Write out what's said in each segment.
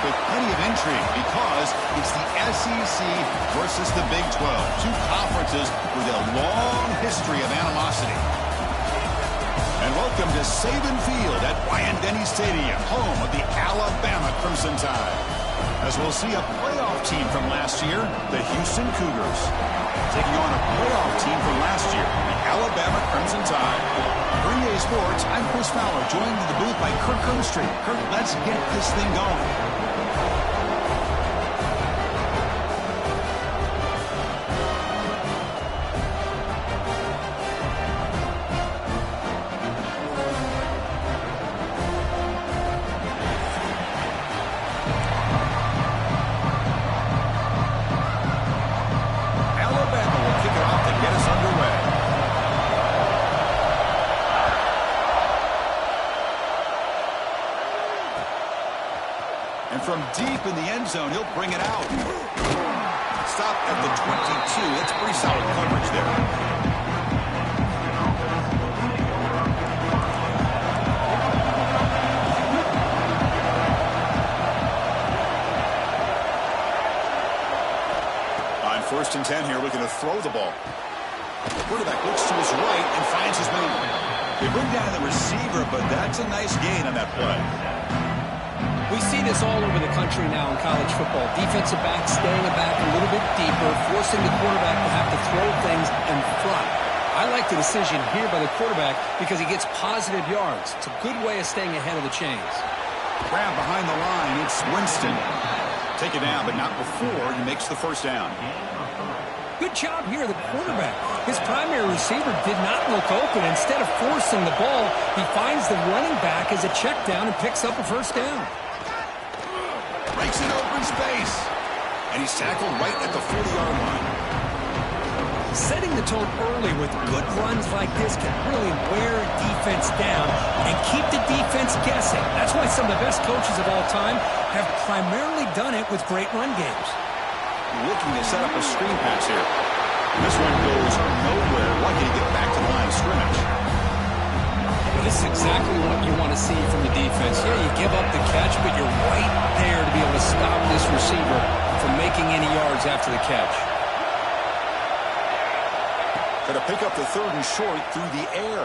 with plenty of intrigue because it's the SEC versus the Big 12. Two conferences with a long history of animosity. And welcome to Saban Field at Bryant-Denny Stadium, home of the Alabama Crimson Tide. As we'll see a playoff team from last year, the Houston Cougars, taking on a playoff team from last year, the Alabama Crimson Tide. For EA Sports, I'm Chris Fowler, joined in the booth by Kirk Herbstreit. Kirk, let's get this thing going. From deep in the end zone, he'll bring it out. Stop at the 22. That's pretty solid coverage there. On 1st and 10 here, looking to throw the ball. The quarterback looks to his right and finds his man. They bring down the receiver, but that's a nice gain on that play. We see this all over the country now in college football. Defensive backs staying back a little bit deeper, forcing the quarterback to have to throw things in front. I like the decision here by the quarterback because he gets positive yards. It's a good way of staying ahead of the chains. Grab behind the line. It's Winston. Take it down, but not before he makes the first down. Good job here, the quarterback. His primary receiver did not look open. Instead of forcing the ball, he finds the running back as a check down and picks up a first down. Breaks in open space. And he's tackled right at the 40-yard line. Setting the tone early with good runs like this can really wear a defense down and keep the defense guessing. That's why some of the best coaches of all time have primarily done it with great run games. Looking to set up a screen pass here. This one goes nowhere. Lucky to get back to the line of scrimmage. This is exactly what you want to see from the defense. Yeah, you give up the catch, but you're right there to be able to stop this receiver from making any yards after the catch. Going to pick up the 3rd and short through the air.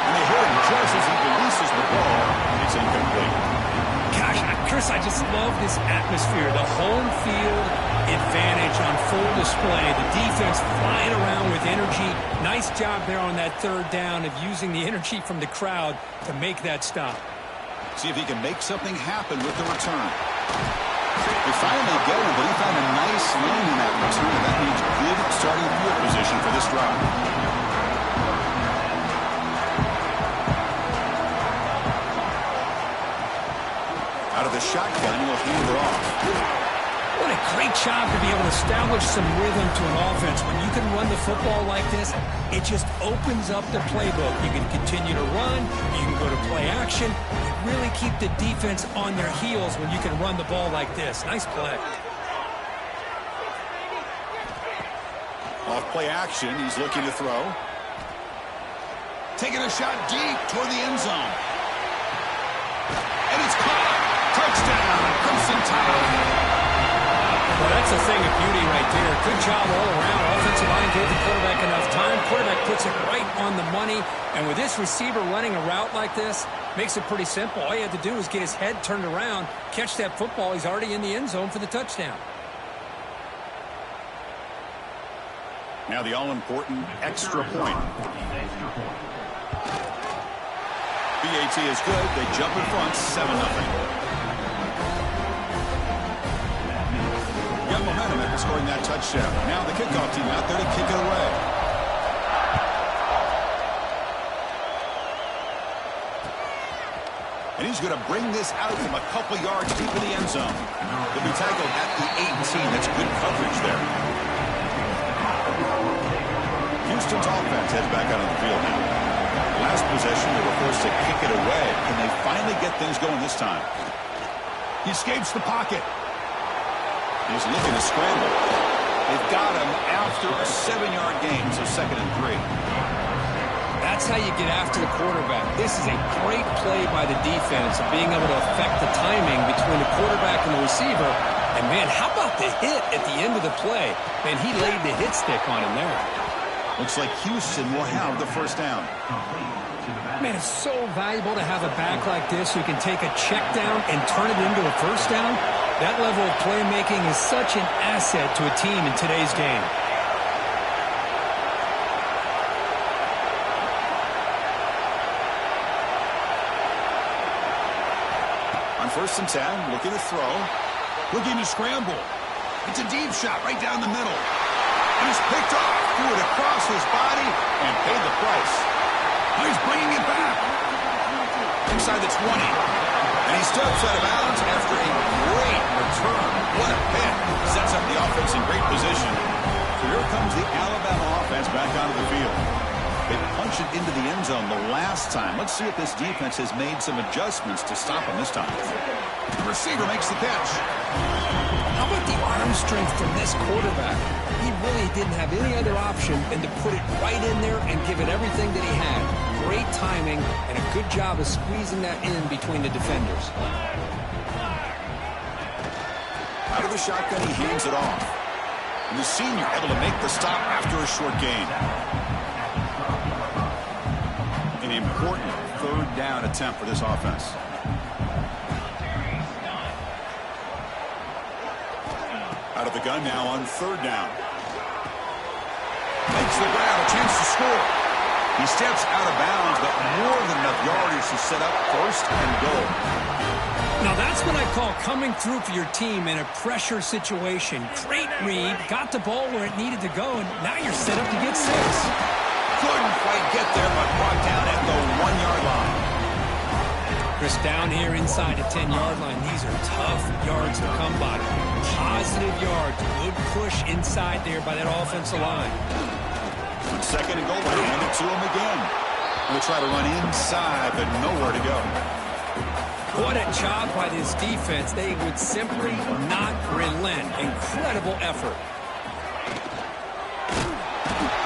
And they hit him just as he releases the ball. It's incomplete. Gosh, Chris, I just love this atmosphere. The home field advantage on full display. The defense flying around with energy. Nice job there on that 3rd down of using the energy from the crowd to make that stop. See if he can make something happen with the return. They finally get him, but he found a nice lane in that return. That means good starting field position for this drive. Out of the shotgun, he'll hand it off. What a great job to be able to establish some rhythm to an offense. When you can run the football like this, it just opens up the playbook. You can continue to run. You can go to play action. You really keep the defense on their heels when you can run the ball like this. Nice play. Off play action, he's looking to throw. Taking a shot deep toward the end zone. And it's caught. Touchdown, Crimson Tide. Well, that's a thing of beauty right there. Good job all around. Offensive line gave the quarterback enough time. Quarterback puts it right on the money. And with this receiver running a route like this, makes it pretty simple. All you have to do is get his head turned around, catch that football. He's already in the end zone for the touchdown. Now the all-important extra point. BAT is good. They jump in front, 7-0. Got momentum after scoring that touchdown. Now the kickoff team out there to kick it away. And he's going to bring this out from a couple yards deep in the end zone. He'll be tackled at the 18. That's good coverage there. Houston's offense heads back out on the field now. Last possession, they were forced to kick it away. Can they finally get things going this time? He escapes the pocket. He's looking to scramble. They've got him after a 7-yard gain, so 2nd and 3. That's how you get after the quarterback. This is a great play by the defense of being able to affect the timing between the quarterback and the receiver. And, man, how about the hit at the end of the play? Man, he laid the hit stick on him there. Looks like Houston will have the first down. Man, it's so valuable to have a back like this who can take a check down and turn it into a first down. That level of playmaking is such an asset to a team in today's game. On 1st and 10, looking to throw. Looking to scramble. It's a deep shot right down the middle. And he's picked off. Threw it across his body and paid the price. Now he's bringing it back. Inside the 20. And he steps out of bounds after a great return. What a pick. Sets up the offense in great position. So here comes the Alabama offense back onto the field. They punched it into the end zone the last time. Let's see if this defense has made some adjustments to stop him this time. The receiver makes the catch. How about the arm strength from this quarterback? He really didn't have any other option than to put it right in there and give it everything that he had. Great timing and a good job of squeezing that in between the defenders. Out of the shotgun, he hands it off. And the senior able to make the stop after a short gain. An important 3rd down attempt for this offense. Out of the gun now on 3rd down. Makes the grab, a chance to score. He steps out of bounds, but more than enough yardage to set up 1st and goal. Now that's what I call coming through for your team in a pressure situation. Great read, got the ball where it needed to go, and now you're set up to get 6. Couldn't quite get there, but brought down at the 1-yard line. Chris, down here inside the 10-yard line, these are tough yards to come by. Positive yards, good push inside there by that offensive line. On 2nd and goal, they hand it to him again. We'll try to run inside, but nowhere to go. What a job by this defense. They would simply not relent. Incredible effort.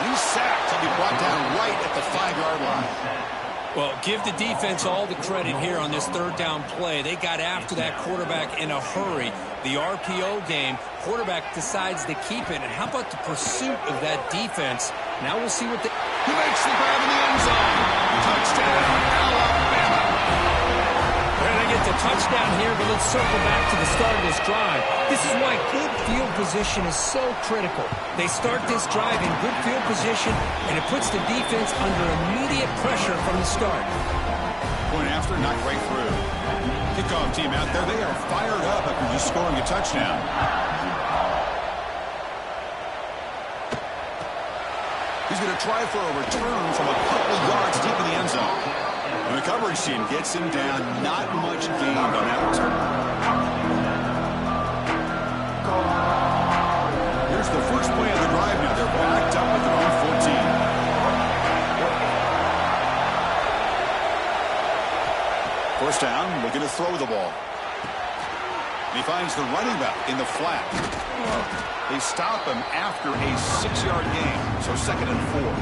He's sacked. He'll be brought down right at the 5-yard line. Well, give the defense all the credit here on this 3rd down play. They got after that quarterback in a hurry. The RPO game, quarterback decides to keep it. And how about the pursuit of that defense? Now we'll see what He makes the grab in the end zone. Touchdown, Alabama. We're going to get the touchdown here, but let's circle back to the start of this drive. This is why good field position is so critical. They start this drive in good field position, and it puts the defense under immediate pressure from the start. Point after, knocked right through. Kickoff team out there, they are fired up after just scoring a touchdown. He's going to try for a return from a couple yards deep in the end zone. And the coverage team gets him down. Not much gained on that return. Here's the first play of the drive now. They're backed up at their own 14. First down, looking to throw the ball. He finds the running back in the flat. They stop him after a 6-yard gain, so 2nd and 4.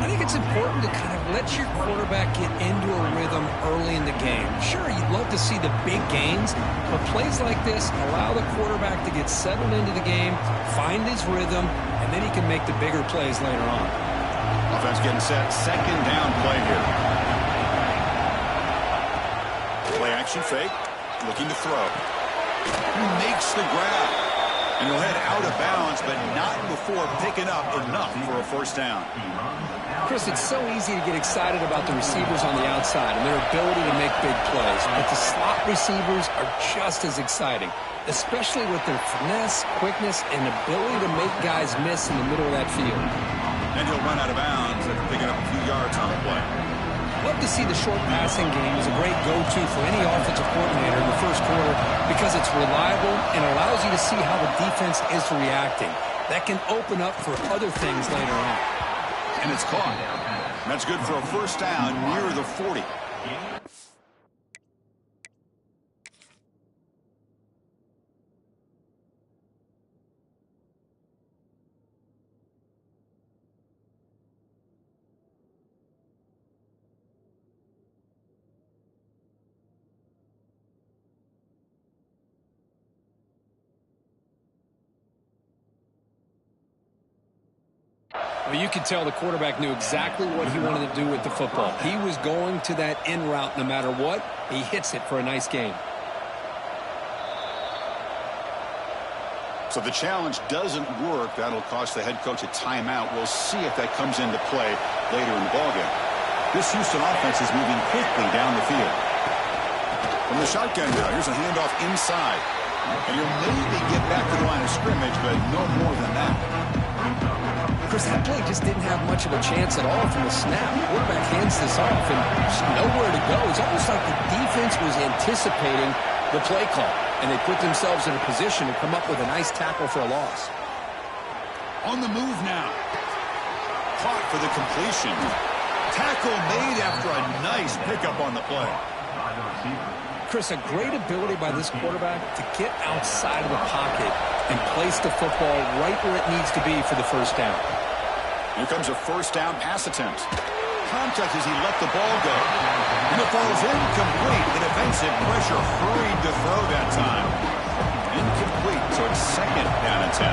I think it's important to kind of let your quarterback get into a rhythm early in the game. Sure, you'd love to see the big gains, but plays like this allow the quarterback to get settled into the game, find his rhythm, and then he can make the bigger plays later on. Offense getting set. 2nd down play here. Play action fake. Looking to throw. Makes the grab. And he'll head out of bounds, but not before picking up enough for a 1st down. Chris, it's so easy to get excited about the receivers on the outside and their ability to make big plays, but the slot receivers are just as exciting, especially with their finesse, quickness, and ability to make guys miss in the middle of that field. And he'll run out of bounds after picking up a few yards on the play. Love to see the short passing game as a great go-to for any offensive coordinator in the 1st quarter because it's reliable and allows you to see how the defense is reacting. That can open up for other things later on. And it's caught. That's good for a 1st down near the 40. Well, you could tell the quarterback knew exactly what he wanted to do with the football. He was going to that in route no matter what. He hits it for a nice gain. So the challenge doesn't work. That'll cost the head coach a timeout. We'll see if that comes into play later in the ballgame. This Houston offense is moving quickly down the field. From the shotgun now, here's a handoff inside. And you'll maybe get back to the line of scrimmage, but no more than that. Chris, that play just didn't have much of a chance at all from the snap. The quarterback hands this off and just nowhere to go. It's almost like the defense was anticipating the play call, and they put themselves in a position to come up with a nice tackle for a loss. On the move now. Caught for the completion. Tackle made after a nice pickup on the play. Chris, a great ability by this quarterback to get outside of the pocket and place the football right where it needs to be for the first down. Here comes a first down pass attempt. Contact as he let the ball go. And it falls incomplete. The defensive pressure hurried to throw that time. Incomplete, so it's second down and 10.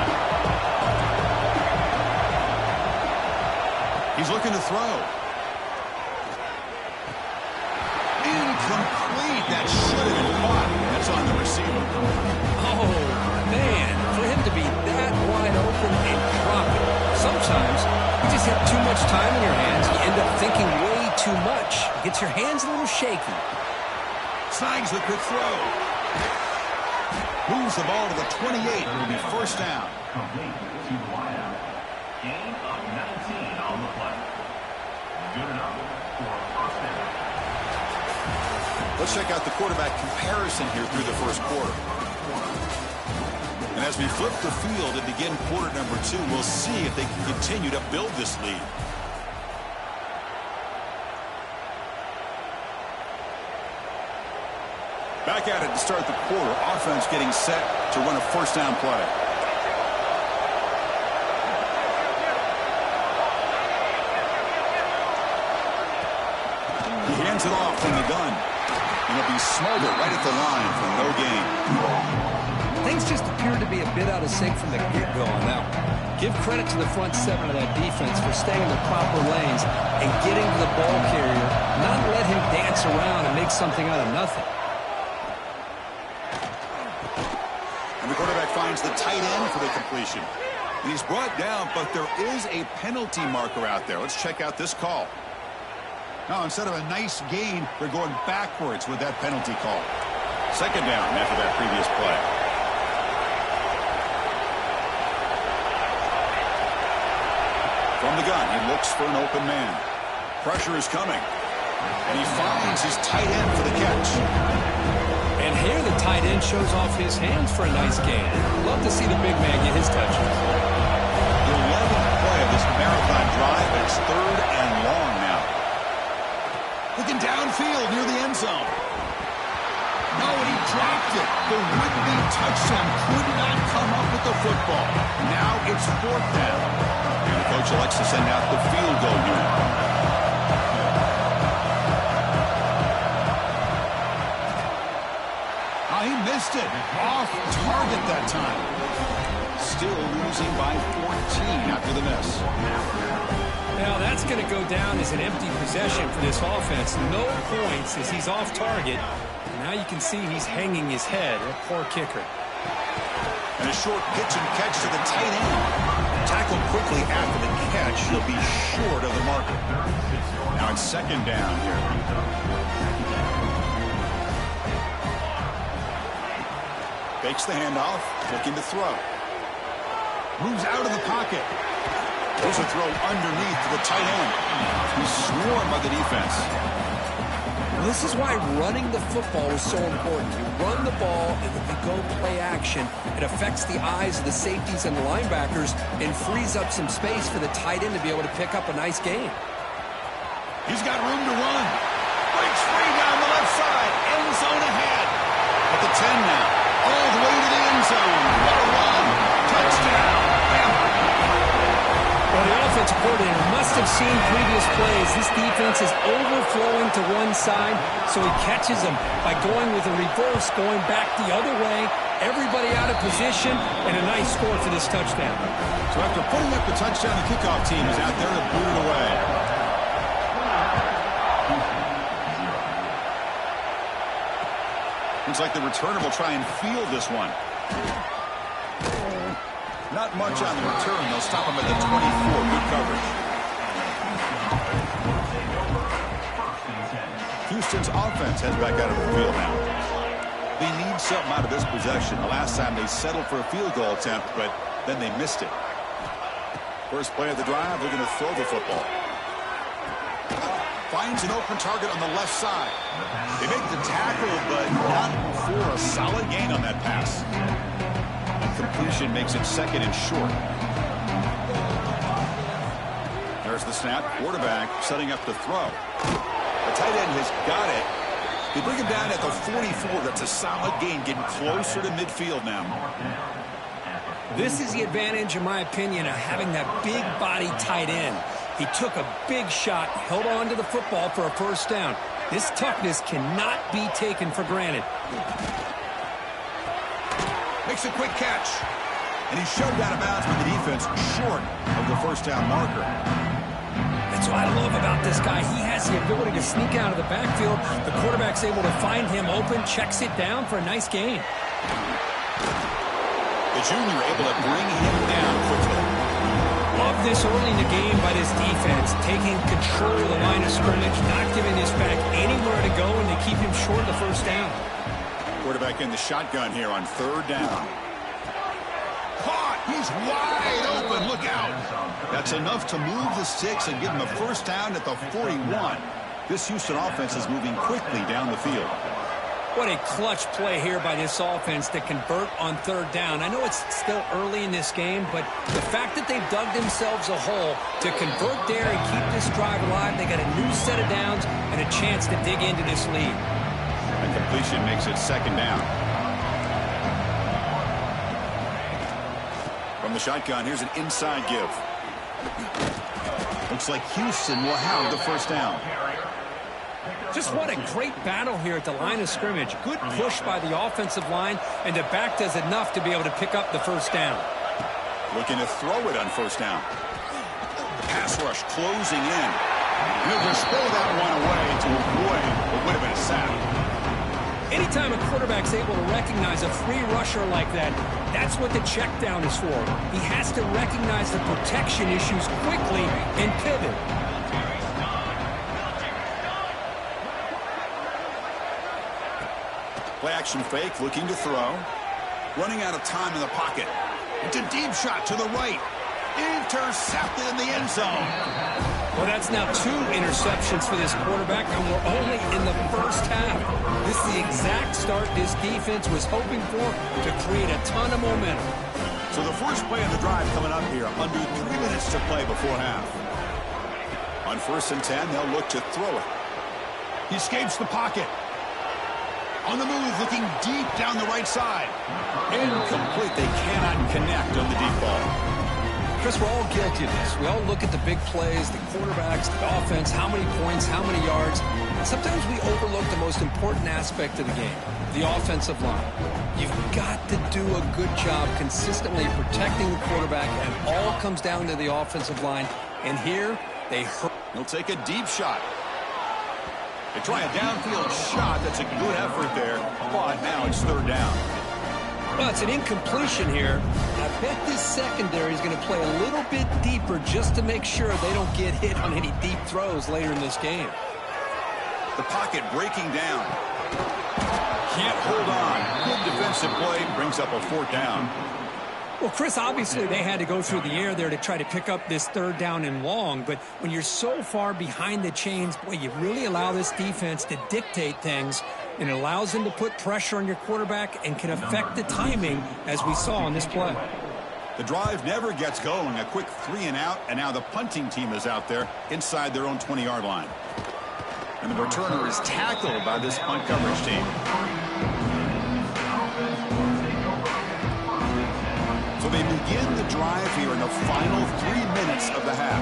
He's looking to throw. Incomplete. That should have been caught. That's on the receiver. Oh, man. For him to be that wide open and drop it. Sometimes you just have too much time in your hands. You end up thinking way too much. It gets your hands a little shaky. Snags the quick throw. Moves the ball to the 28. It'll be first down. Complete to the wideout. Gain of 19 on the play. Good enough for a first down. Let's check out the quarterback comparison here through the first quarter. And as we flip the field and begin quarter number 2, we'll see if they can continue to build this lead. Back at it to start the quarter. Offense getting set to run a first down play. He hands it off from the gun. And it'll be Smolder right at the line for no gain. Things just appeared to be a bit out of sync from the get-go on that one. Give credit to the front seven of that defense for staying in the proper lanes and getting to the ball carrier, not let him dance around and make something out of nothing. And the quarterback finds the tight end for the completion. And he's brought down, but there is a penalty marker out there. Let's check out this call. Now, instead of a nice gain, they're going backwards with that penalty call. Second down after that previous play. From the gun, he looks for an open man. Pressure is coming. And he finds his tight end for the catch. And here the tight end shows off his hands for a nice gain. Love to see the big man get his touches. The 11th play of this marathon drive, but it's third and long now. Looking downfield near the end zone. No, and he dropped it. The would-be touchdown could not come up with the football. Now it's fourth down. And the coach elects to send out the field goal unit. Oh, he missed it. Off target that time. Still losing by 14 after the miss. Now that's going to go down as an empty possession for this offense. No points as he's off target. Now you can see he's hanging his head. A poor kicker. And a short pitch and catch to the tight end. Tackled quickly after the catch. He'll be short of the marker. Now it's second down here. Fakes the handoff. Looking to throw. Moves out of the pocket. There's a throw underneath to the tight end. He's swarmed by the defense. This is why running the football is so important. You run the ball, and if you go play action, it affects the eyes of the safeties and the linebackers and frees up some space for the tight end to be able to pick up a nice gain. He's got room to run. Breaks free down the left side. End zone ahead. At the 10 now. All the way to the end zone. What a run. Touchdown. Well, the offensive coordinator must have seen previous plays. This defense is overflowing to one side, so he catches them by going with a reverse, going back the other way. Everybody out of position, and a nice score for this touchdown. So after putting up the touchdown, the kickoff team is out there to boot it away. Looks like the returner will try and field this one. Not much on the return. They'll stop him at the 24. Good coverage. Houston's offense heads back out of the field now. They need something out of this possession. The last time they settled for a field goal attempt, but then they missed it. First play of the drive, they're going to throw the football. Finds an open target on the left side. They make the tackle, but not for a solid gain on that pass. Completion makes it second and short. There's the snap. Quarterback setting up the throw. The tight end has got it. They bring him down at the 44. That's a solid gain, getting closer to midfield now. This is the advantage, in my opinion, of having that big body tight end. He took a big shot, held on to the football for a first down. This toughness cannot be taken for granted. Makes a quick catch. And he's shoved out of bounds by the defense short of the first down marker. That's what I love about this guy. He has the ability to sneak out of the backfield. The quarterback's able to find him open, checks it down for a nice gain. The junior able to bring him down quickly. Love this early in the game by this defense, taking control of the line of scrimmage, not giving this back anywhere to go, and they keep him short of the first down. Quarterback in the shotgun here on third down. Caught! He's wide open. Look out. That's enough to move the sticks and give him a first down at the 41. This Houston offense is moving quickly down the field. What a clutch play here by this offense to convert on third down. I know it's still early in this game, but the fact that they've dug themselves a hole to convert there and keep this drive alive, they got a new set of downs and a chance to dig into this lead. A completion makes it second down. From the shotgun, here's an inside give. Looks like Houston will have the first down. Just what a great battle here at the line of scrimmage. Good push by the offensive line, and the back does enough to be able to pick up the first down. Looking to throw it on first down. Pass rush closing in. He'll just throw that one away to avoid what would have been a sack. Anytime a quarterback's able to recognize a free rusher like that, that's what the check down is for. He has to recognize the protection issues quickly and pivot. Play action fake, looking to throw. Running out of time in the pocket. It's a deep shot to the right. Intercepted in the end zone. Well, that's now 2 interceptions for this quarterback, and we're only in the first half. This is the exact start this defense was hoping for to create a ton of momentum. So the first play of the drive coming up here, under 3 minutes to play before half. On 1st and 10, they'll look to throw it. He escapes the pocket. On the move, looking deep down the right side. Incomplete. They cannot connect on the deep ball. Chris, we're all guilty of this. We all look at the big plays, the quarterbacks, the offense, how many points, how many yards. And sometimes we overlook the most important aspect of the game, the offensive line. You've got to do a good job consistently protecting the quarterback, and all comes down to the offensive line. And here, they hurt. He'll take a deep shot. They try a downfield shot. That's a good effort there. But now it's third down. Well, it's an incompletion here. I bet this secondary is going to play a little bit deeper just to make sure they don't get hit on any deep throws later in this game. The pocket breaking down. Can't hold on. Good defensive play. Brings up a fourth down. Well, Chris, obviously they had to go through the air there to try to pick up this third down and long, but when you're so far behind the chains, boy, you really allow this defense to dictate things, and it allows them to put pressure on your quarterback and can affect the timing, as we saw on this play. The drive never gets going. A quick 3 and out, and now the punting team is out there inside their own 20-yard line. And the returner is tackled by this punt coverage team. So they begin the drive here in the final 3 minutes of the half.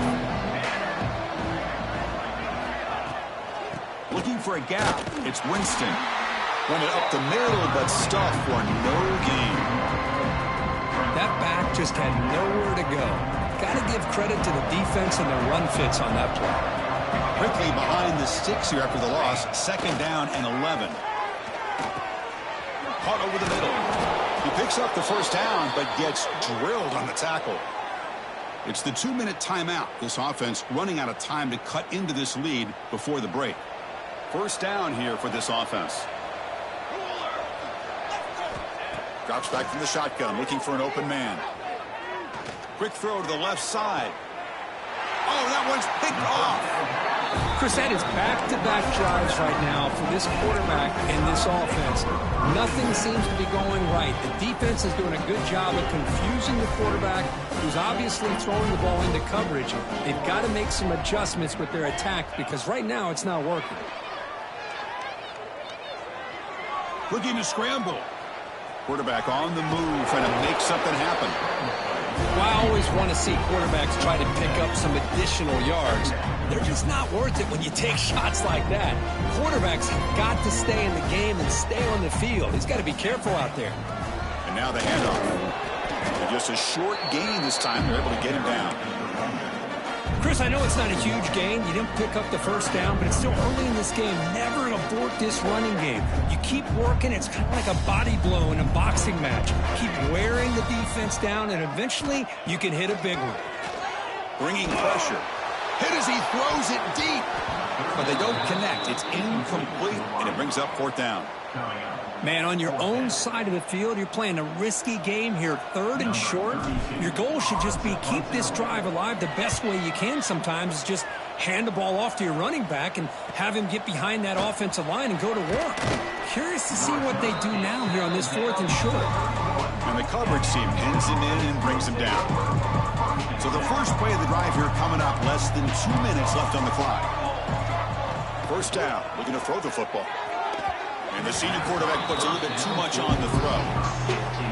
for a gap. It's Winston. Run it up the middle, but stuffed for no gain. That back just had nowhere to go. Got to give credit to the defense and the run fits on that play. Quickly behind the sticks here after the loss. 2nd down and 11. Caught over the middle. He picks up the first down, but gets drilled on the tackle. It's the 2-minute timeout. This offense running out of time to cut into this lead before the break. First down here for this offense. Drops back from the shotgun, looking for an open man. Quick throw to the left side. Oh, that one's picked off. Chris, that is back-to-back drives right now for this quarterback and this offense. Nothing seems to be going right. The defense is doing a good job of confusing the quarterback, who's obviously throwing the ball into coverage. They've got to make some adjustments with their attack because right now it's not working. Looking to scramble. Quarterback on the move, trying to make something happen. Well, I always want to see quarterbacks try to pick up some additional yards. They're just not worth it when you take shots like that. Quarterbacks have got to stay in the game and stay on the field. He's got to be careful out there. And now the handoff. And just a short gain this time. They're able to get him down. Chris, I know it's not a huge gain. You didn't pick up the first down, but it's still early in this game. Never abort this running game. You keep working. It's kind of like a body blow in a boxing match. Keep wearing the defense down, and eventually you can hit a big one. Bringing pressure. Hit as he throws it deep. But they don't connect. It's incomplete, and it brings up 4th down. Man, on your own side of the field, you're playing a risky game here, 3rd and short. Your goal should just be keep this drive alive the best way you can sometimes is just hand the ball off to your running back and have him get behind that offensive line and go to work. Curious to see what they do now here on this 4th and short. And the coverage team pins him in and brings him down. So the first play of the drive here coming up, less than 2 minutes left on the clock. First down, looking to throw the football. And the senior quarterback puts a little bit too much on the throw.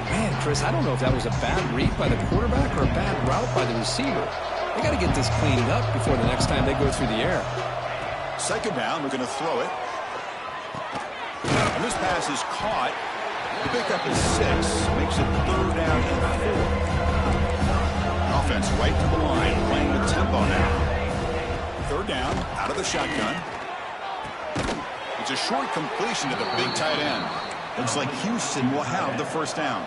Man, Chris, I don't know if that was a bad read by the quarterback or a bad route by the receiver. They got to get this cleaned up before the next time they go through the air. 2nd down, we're going to throw it. And this pass is caught. The pickup is 6. Makes it 3rd down and 4. Offense right to the line, playing with tempo now. 3rd down, out of the shotgun. It's a short completion to the big tight end. Looks like Houston will have the first down.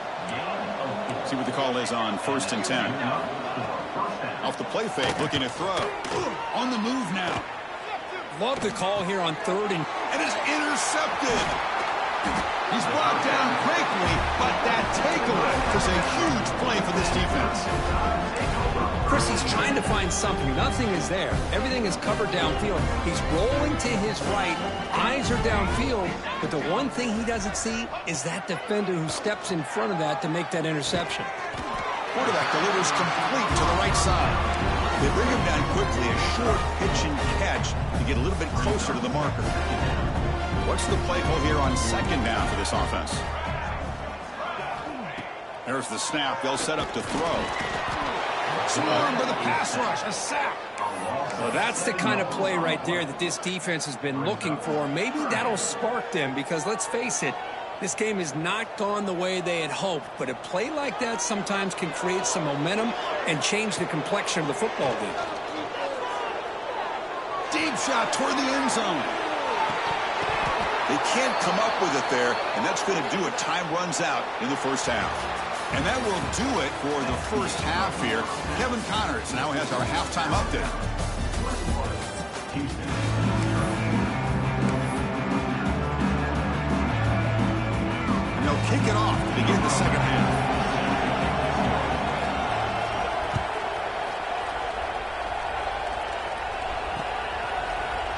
See what the call is on 1st and 10. Off the play fake, looking to throw. On the move now. Love the call here on 3rd and it's intercepted. He's brought down quickly, but that takeaway is a huge play for this defense. Chris, he's trying to find something. Nothing is there. Everything is covered downfield. He's rolling to his right. Eyes are downfield. But the one thing he doesn't see is that defender who steps in front of that to make that interception. Quarterback delivers complete to the right side. They bring him down quickly. A short pitch and catch to get a little bit closer to the marker. What's the play call here on 2nd down for this offense? There's the snap. They'll set up to throw. Swarmed by the pass rush. A sack. Well, that's the kind of play right there that this defense has been looking for. Maybe that'll spark them because, let's face it, this game has not gone the way they had hoped. But a play like that sometimes can create some momentum and change the complexion of the football game. Deep shot toward the end zone. They can't come up with it there, and that's going to do it. Time runs out in the first half. And that will do it for the first half here. Kevin Connors now has our halftime update. And they'll kick it off to begin the second half.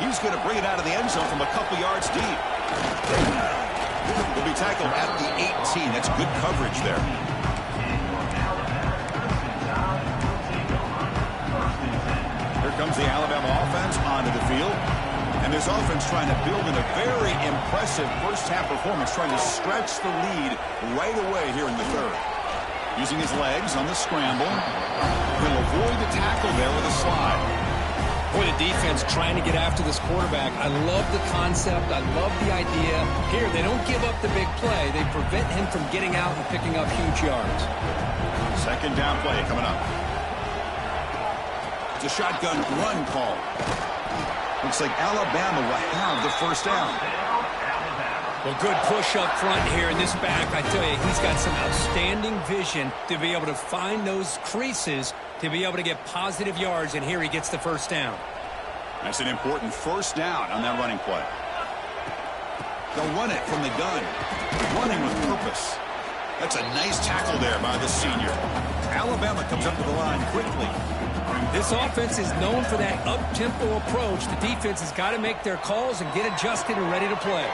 He's going to bring it out of the end zone from a couple yards deep. Will be tackled at the 18. That's good coverage there. Here comes the Alabama offense onto the field. And this offense trying to build in a very impressive first-half performance, trying to stretch the lead right away here in the 3rd. Using his legs on the scramble. He'll avoid the tackle there with a slide. Boy, the defense trying to get after this quarterback. I love the concept. I love the idea. Here, they don't give up the big play. They prevent him from getting out and picking up huge yards. Second down play coming up. It's a shotgun run call. Looks like Alabama will have the first down. Well, good push up front here in this back. I tell you, he's got some outstanding vision to be able to find those creases to be able to get positive yards, and here he gets the first down. That's an important first down on that running play. They'll run it from the gun, running with purpose. That's a nice tackle there by the senior. Alabama comes up to the line quickly. This offense is known for that up-tempo approach. The defense has got to make their calls and get adjusted and ready to play.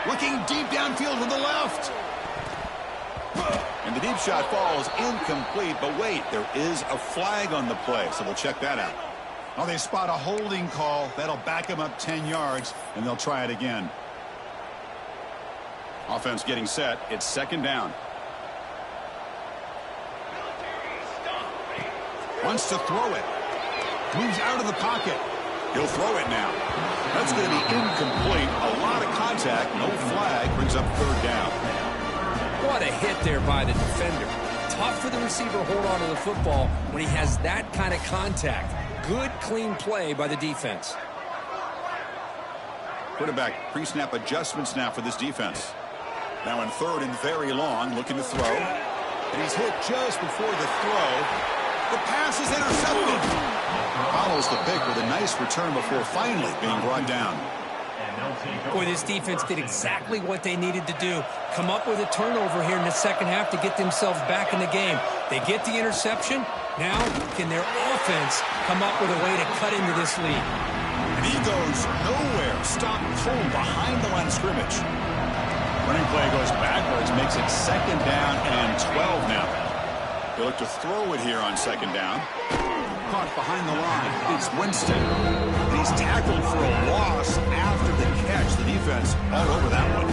Looking deep downfield to the left. And the deep shot falls incomplete, but wait, there is a flag on the play, so we'll check that out. Oh, they spot a holding call. That'll back them up 10 yards, and they'll try it again. Offense getting set. It's second down. Wants to throw it. Moves out of the pocket. He'll throw it now. That's going to be incomplete. A lot of contact. No flag. Brings up third down. What a hit there by the defender. Tough for the receiver to hold on to the football when he has that kind of contact. Good, clean play by the defense. Quarterback pre-snap adjustments now for this defense. Now in third and very long, looking to throw. And he's hit just before the throw. The pass is intercepted. Follows the pick with a nice return before finally being brought down. Boy, this defense did exactly what they needed to do. Come up with a turnover here in the second half to get themselves back in the game. They get the interception. Now, can their offense come up with a way to cut into this lead? And he goes nowhere. Stopped cold behind the line of scrimmage. Running play goes backwards, makes it second down and 12 now. They look to throw it here on second down. Caught behind the line. It's Winston. And he's tackled for a loss after the catch. The defense all over that one.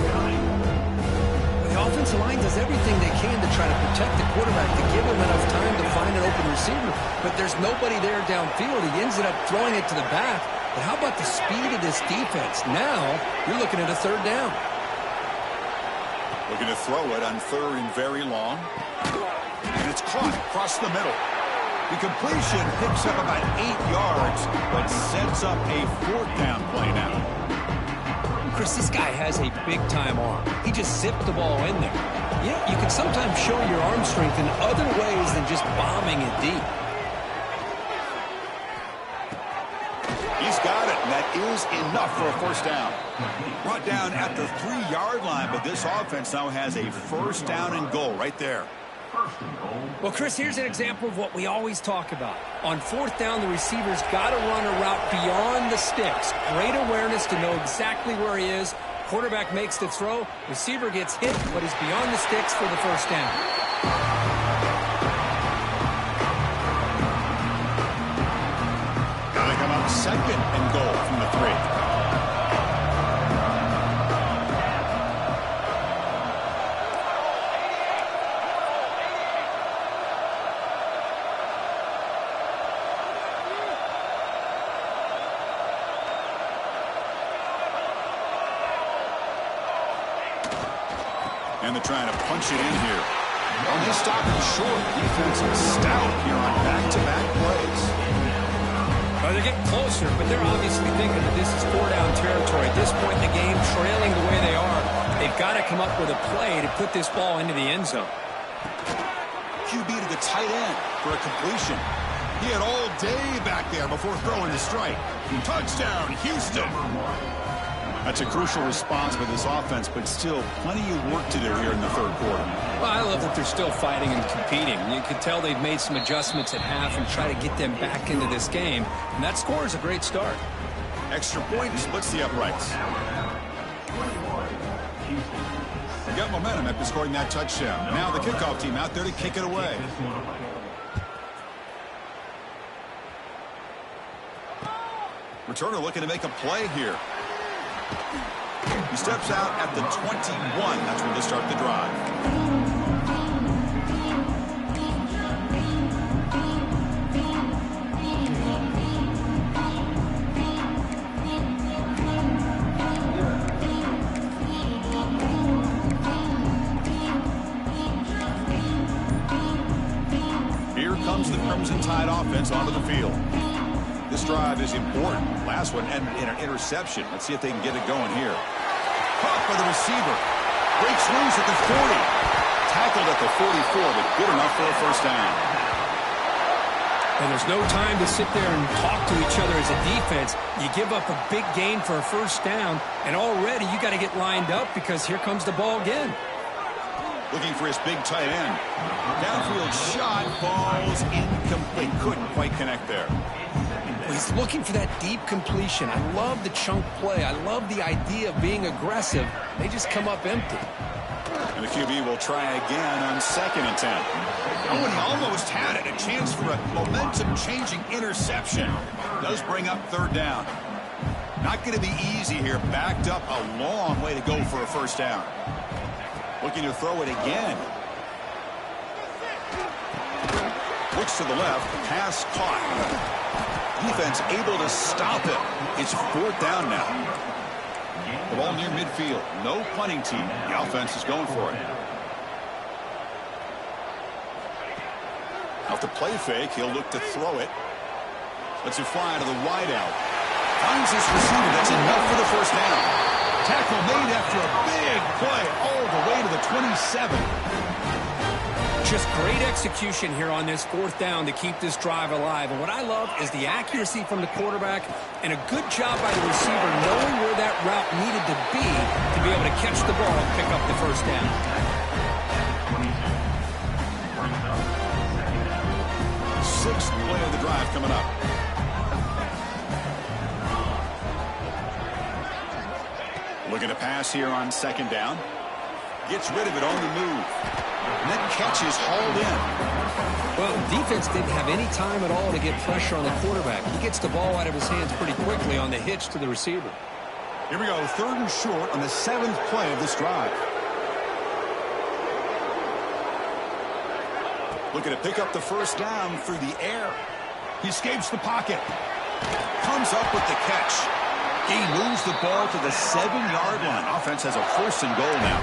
The offensive line does everything they can to try to protect the quarterback, to give him enough time to find an open receiver. But there's nobody there downfield. He ends up throwing it to the back. But how about the speed of this defense? Now you're looking at a third down. Looking to throw it on third and very long. And it's caught across the middle. The completion picks up about 8 yards, but sets up a fourth down play now. Chris, this guy has a big-time arm. He just zipped the ball in there. Yeah, you can sometimes show your arm strength in other ways than just bombing it deep. He's got it, and that is enough for a first down. Brought down at the 3-yard line, but this offense now has a first down and goal right there. Well, Chris, here's an example of what we always talk about. On fourth down, the receiver's got to run a route beyond the sticks. Great awareness to know exactly where he is. Quarterback makes the throw. Receiver gets hit, but is beyond the sticks for the first down. Got to come up second and goal from the 3. And they're trying to punch it in here. Well, they stop it short. Defense is stout here on back-to-back plays. Well, they're getting closer, but they're obviously thinking that this is four-down territory. At this point in the game, trailing the way they are, they've got to come up with a play to put this ball into the end zone. QB to the tight end for a completion. He had all day back there before throwing the strike. Touchdown, Houston. That's a crucial response by this offense, but still plenty of work to do here in the third quarter. Well, I love that they're still fighting and competing. You can tell they've made some adjustments at half and try to get them back into this game. And that score is a great start. Extra point splits the uprights. They got momentum after scoring that touchdown. Now the kickoff team out there to kick it away. Returner looking to make a play here. He steps out at the 21. That's when they start the drive. comes the Crimson Tide offense onto the field. This drive is important. Last one ended in an interception. Let's see if they can get it going here. Caught by the receiver. Breaks loose at the 40. Tackled at the 44, but good enough for a first down. And there's no time to sit there and talk to each other as a defense. You give up a big gain for a first down, and already you got to get lined up because here comes the ball again. Looking for his big tight end. Downfield shot falls incomplete. Couldn't quite connect there. Well, he's looking for that deep completion. I love the chunk play. I love the idea of being aggressive. They just come up empty. And the QB will try again on 2nd and 10. Oh, and he almost had it. A chance for a momentum-changing interception. Does bring up 3rd down. Not going to be easy here. Backed up a long way to go for a first down. Looking to throw it again. Looks to the left. Pass caught. Defense able to stop it. It's 4th down now. The ball near midfield. No punting team. The offense is going for it. Off the play fake, he'll look to throw it. Lets it fly to the wideout. Finds his receiver. That's enough for the first down. Tackle made after a big play all the way to the 27. Just great execution here on this 4th down to keep this drive alive. And what I love is the accuracy from the quarterback and a good job by the receiver knowing where that route needed to be able to catch the ball and pick up the first down. Sixth play of the drive coming up. Looking to pass here on 2nd down. Gets rid of it on the move. And that catch is hauled in. Well, defense didn't have any time at all to get pressure on the quarterback. He gets the ball out of his hands pretty quickly on the hitch to the receiver. Here we go, 3rd and short on the 7th play of this drive. Looking to pick up the first down through the air. He escapes the pocket. Comes up with the catch. He moves the ball to the 7-yard line. Offense has a 1st and goal now.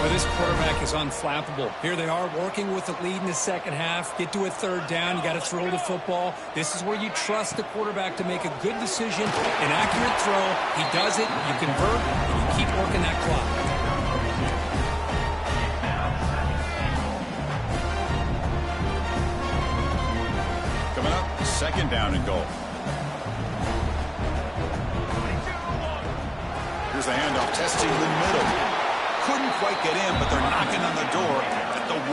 Well, this quarterback is unflappable. Here they are working with the lead in the 2nd half. Get to a 3rd down. You got to throw the football. This is where you trust the quarterback to make a good decision, an accurate throw. He does it. You convert, and you keep working that clock. Coming up, 2nd down and goal. Here's the handoff, testing the middle. Couldn't quite get in, but they're knocking on the door at the 1.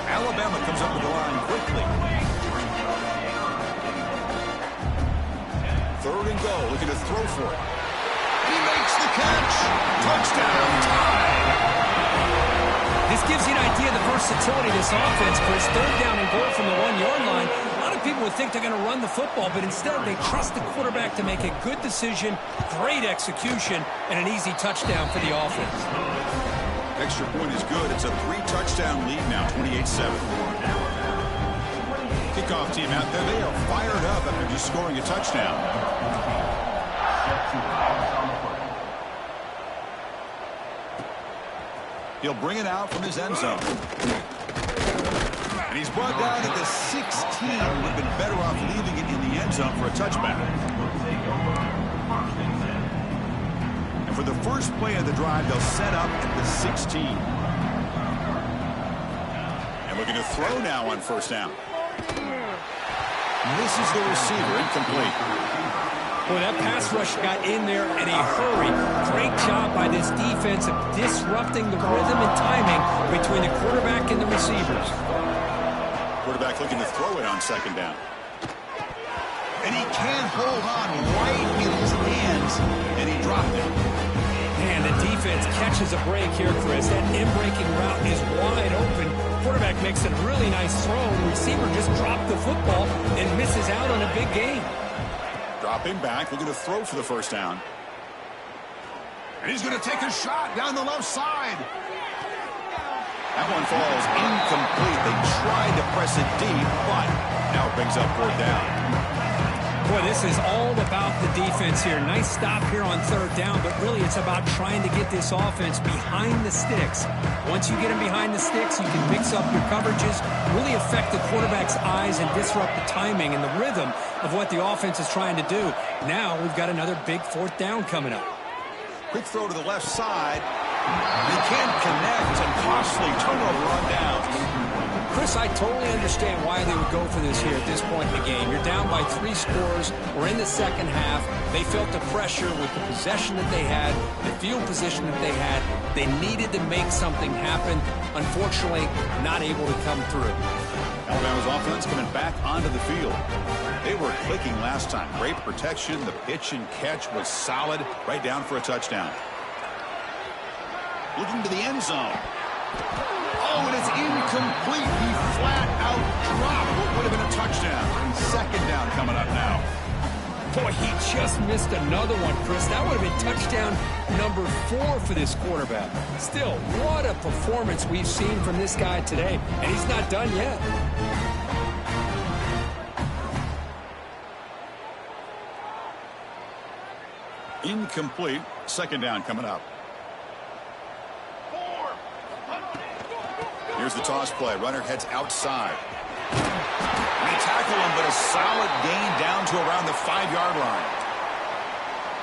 Alabama comes up with the line quickly. 3rd and goal, looking to throw for it. He makes the catch. Touchdown, Tide. This gives you an idea of the versatility of this offense, Chris. 3rd down and goal from the 1-yard line. A lot of people would think they're going to run the football, but instead they trust the quarterback to make a good decision, great execution, and an easy touchdown for the offense. Extra point is good. It's a 3-touchdown lead now, 28-7. Kickoff team out there. They are fired up after just scoring a touchdown. He'll bring it out from his end zone. And he's brought down at the 16. Would have been better off leaving it in the end zone for a touchback. And for the first play of the drive, they'll set up at the 16. And looking to throw now on 1st down. Misses the receiver, incomplete. Boy, that pass rush got in there in a hurry. Great job by this defense of disrupting the rhythm and timing between the quarterback and the receivers. Quarterback looking to throw it on 2nd down. And he can't hold on right in his hands, and he dropped it. Man, the defense catches a break here, Chris. That in-breaking route is wide open. Quarterback makes a really nice throw. The receiver just dropped the football and misses out on a big gain. Dropping back, looking to throw for the first down. And he's going to take a shot down the left side. That one falls incomplete. They tried to press it deep, but now it brings up 4th down. Boy, this is all about the defense here. Nice stop here on third down, but really it's about trying to get this offense behind the sticks. Once you get them behind the sticks, you can mix up your coverages, really affect the quarterback's eyes and disrupt the timing and the rhythm of what the offense is trying to do. Now we've got another big fourth down coming up. Quick throw to the left side. They can't connect, and costly turnover on downs. Chris, I totally understand why they would go for this here at this point in the game. You're down by 3 scores. We're in the second half. They felt the pressure with the possession that they had, the field position that they had. They needed to make something happen. Unfortunately, not able to come through. Alabama's offense coming back onto the field. They were clicking last time. Great protection. The pitch and catch was solid. Right down for a touchdown. Looking to the end zone. Oh, and it's incomplete. He flat out dropped what would have been a touchdown. Second down coming up now. Boy, he just missed another one, Chris. That would have been touchdown number 4 for this quarterback. Still, what a performance we've seen from this guy today, and he's not done yet. Incomplete. Second down coming up. Here's the toss play. Runner heads outside. They tackle him, but a solid gain down to around the 5-yard line.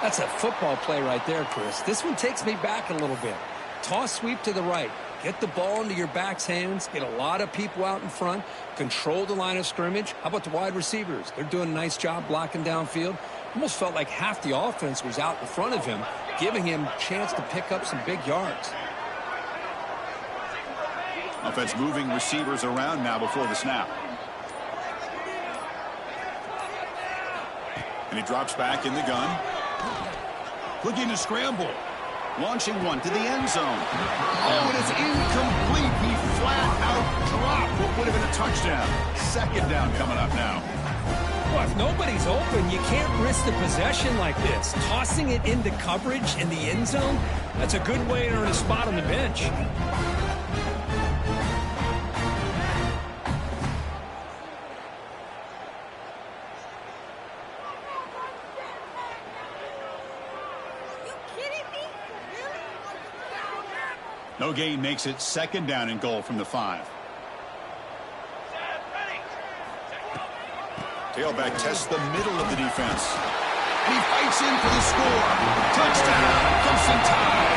That's a football play right there, Chris. This one takes me back a little bit. Toss sweep to the right. Get the ball into your back's hands. Get a lot of people out in front. Control the line of scrimmage. How about the wide receivers? They're doing a nice job blocking downfield. Almost felt like half the offense was out in front of him, giving him a chance to pick up some big yards. Offense moving receivers around now before the snap. And he drops back in the gun. Looking to scramble. Launching one to the end zone. Oh, and it's incomplete. He flat out dropped what would have been a touchdown. Second down coming up now. Well, if nobody's open, you can't risk the possession like this. Tossing it into coverage in the end zone, that's a good way to earn a spot on the bench. No gain makes it second down and goal from the 5. Tailback tests the middle of the defense. And he fights in for the score. Touchdown, Crimson Tide.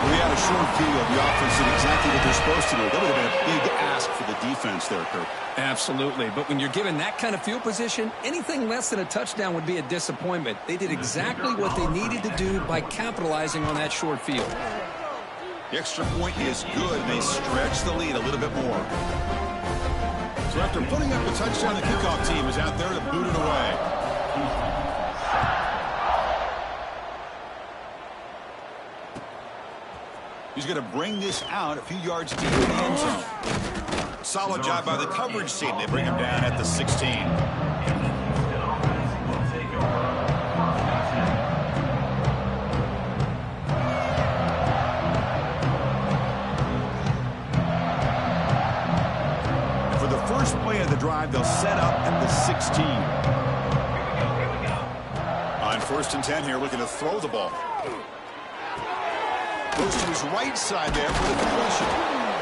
We had a short field. The offense did exactly what they're supposed to do. That would have been a big ask for the defense there, Kirk. Absolutely. But when you're given that kind of field position, anything less than a touchdown would be a disappointment. They did exactly what they needed to do by capitalizing on that short field. The extra point is good. They stretch the lead a little bit more. So after putting up a touchdown, the kickoff team is out there to boot it away. He's going to bring this out a few yards deep in the end zone. Solid job by the coverage team. They bring him down at the 16. First play of the drive, they'll set up at the 16. On 1st and 10 here, looking to throw the ball. Goes to his right side there for the completion.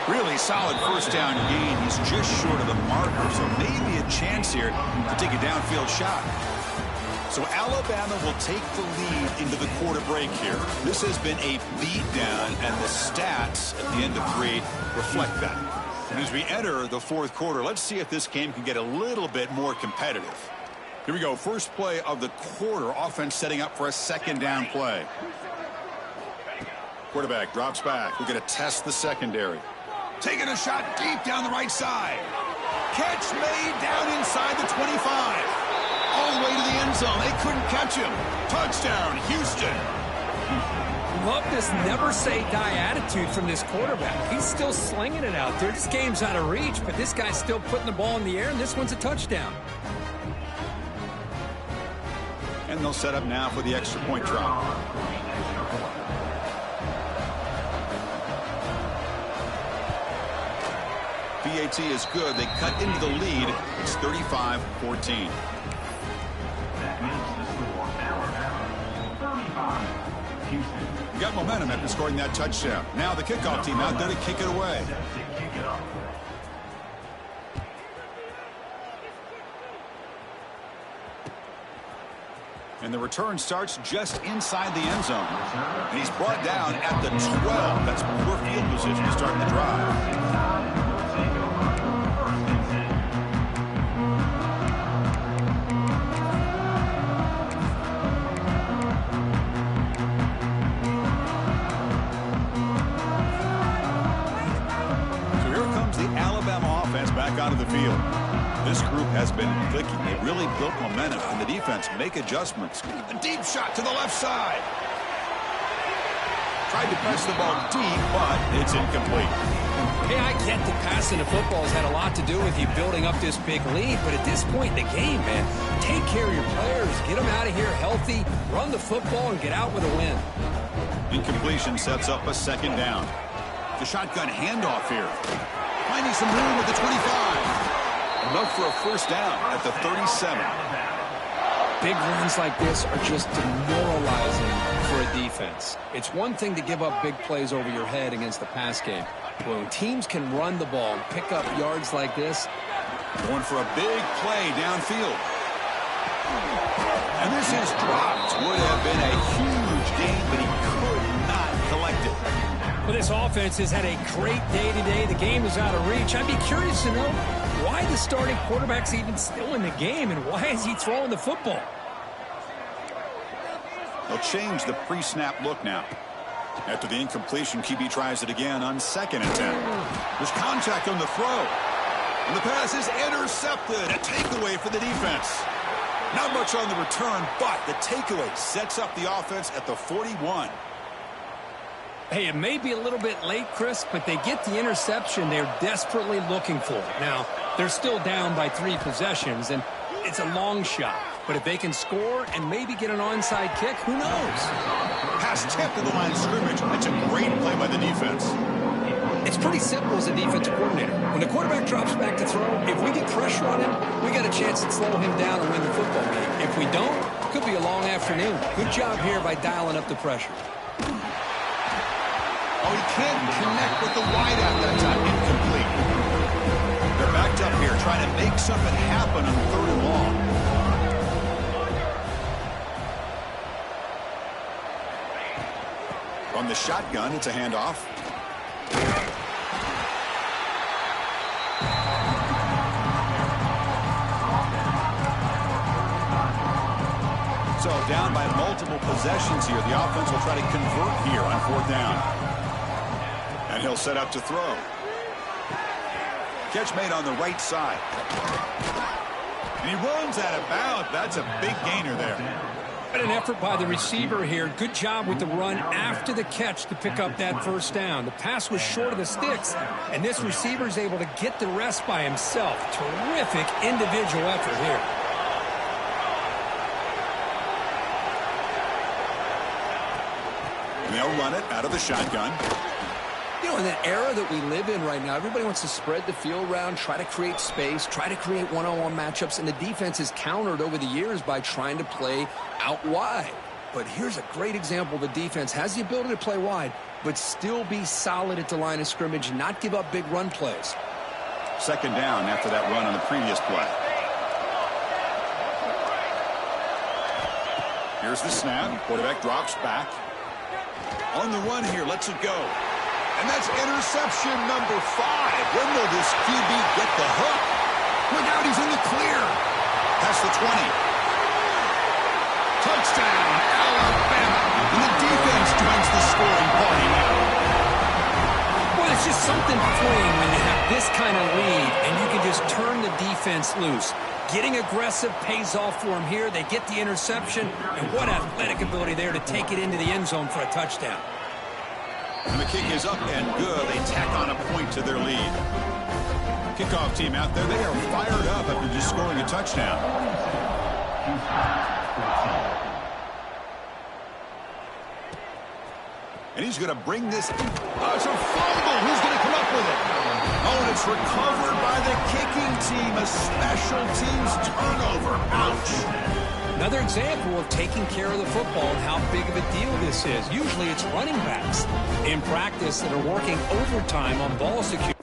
Really solid first down gain. He's just short of the marker, so maybe a chance here to take a downfield shot. So Alabama will take the lead into the quarter break here. This has been a beatdown, and the stats at the end of 3 reflect that. And as we enter the 4th quarter, let's see if this game can get a little bit more competitive. Here we go. First play of the quarter. Offense setting up for a second down play. Quarterback drops back. We're going to test the secondary. Taking a shot deep down the right side. Catch made down inside the 25. All the way to the end zone. They couldn't catch him. Touchdown, Houston. Love this never-say-die attitude from this quarterback. He's still slinging it out there. This game's out of reach, but this guy's still putting the ball in the air, and this one's a touchdown. And they'll set up now for the extra point drop. PAT is good. They cut into the lead. It's 35-14. got momentum after scoring that touchdown. Now the kickoff team out there to kick it away. And the return starts just inside the end zone. And he's brought down at the 12. That's poor field position to start the drive. Back onto the field. This group has been clicking. They really built momentum, and the defense make adjustments. A deep shot to the left side. Tried to press the ball deep, but it's incomplete. Hey, I get that passing the football has had a lot to do with you building up this big lead, but at this point in the game, man, take care of your players. Get them out of here healthy, run the football, and get out with a win. Incompletion sets up a second down. The shotgun handoff here. Finding some room at the 25. Enough for a first down at the 37. Big runs like this are just demoralizing for a defense. It's one thing to give up big plays over your head against the pass game. But when teams can run the ball and pick up yards like this. Going for a big play downfield. And this is dropped. Would have been a huge gain, but he could not collect it. Well, this offense has had a great day today. The game is out of reach. I'd be curious to know why the starting quarterback's even still in the game and why is he throwing the football? They'll change the pre-snap look now. After the incompletion, QB tries it again on second and 10. There's contact on the throw. And the pass is intercepted. A takeaway for the defense. Not much on the return, but the takeaway sets up the offense at the 41. Hey, it may be a little bit late, Chris, but they get the interception they're desperately looking for. Now, they're still down by 3 possessions, and it's a long shot. But if they can score and maybe get an onside kick, who knows? Pass tipped to the line of scrimmage. That's a great play by the defense. It's pretty simple as a defensive coordinator. When the quarterback drops back to throw, if we get pressure on him, we got a chance to slow him down and win the football game. If we don't, it could be a long afternoon. Good job here by dialing up the pressure. Oh, he can't connect with the wideout that time. Incomplete. They're backed up here trying to make something happen on 3rd and long. From the shotgun, it's a handoff. So down by multiple possessions here. The offense will try to convert here on 4th down. And he'll set up to throw. Catch made on the right side. And he runs out of bounds. That's a big gainer there. What an effort by the receiver here. Good job with the run after the catch to pick up that first down. The pass was short of the sticks, and this receiver is able to get the rest by himself. Terrific individual effort here. And they'll run it out of the shotgun. You know, in that era that we live in right now, everybody wants to spread the field around, try to create space, try to create one-on-one matchups, and the defense is countered over the years by trying to play out wide. But here's a great example. The defense has the ability to play wide, but still be solid at the line of scrimmage, not give up big run plays. 2nd down after that run on the previous play. Here's the snap. Quarterback drops back. On the run here, lets it go. And that's interception number 5. When will this QB get the hook? Look out, he's in the clear. Past the 20. Touchdown, Alabama. And the defense joins the scoring party now. Well, it's just something freeing when you have this kind of lead and you can just turn the defense loose. Getting aggressive pays off for them here. They get the interception, and what athletic ability there to take it into the end zone for a touchdown. And the kick is up and good. They tack on a point to their lead. Kickoff team out there, they are fired up after just scoring a touchdown. And he's going to bring this. Oh, it's a fumble. Who's going to come up with it? Oh, and it's recovered by the kicking team. A special teams turnover. Ouch. Another example of taking care of the football and how big of a deal this is. Usually it's running backs in practice that are working overtime on ball security.